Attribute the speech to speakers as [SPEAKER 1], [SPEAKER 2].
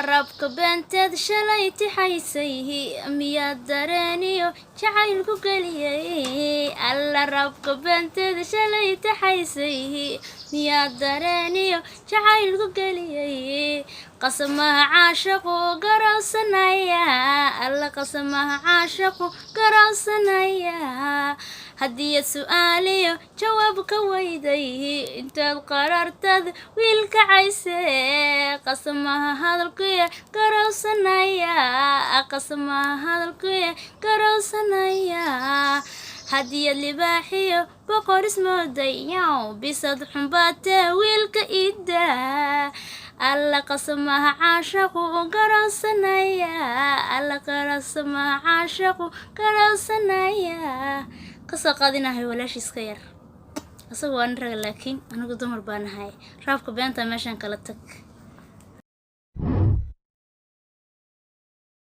[SPEAKER 1] rabka beenteed shalay tixaysay miyaad dareeniyo jacaylku geliyay alla rabka beenteed shalay tixaysay miyaad dareeniyo jacaylku geliyay qasamaha caashaqu garowsanaya alla qasamaha caashaqu garowsanaya haddii su'aaliyo jawaab ka weyday intaad qarartad wiilka cayse qasamaha hadalkuya garowsanaya qasamaha hadalkuya garowsanaya haddii libaaxiyo boqor ismoodayo bisad xumbaatee wiilka ida alla qasamaha caashaqu garowsanaya alla qasamaha caashaqu garowsanaya qasa qaadinahay walaashiis ka yar asagoo aan rag laakiin anigu dumar baan ahay raabka beenta meeshan kala tag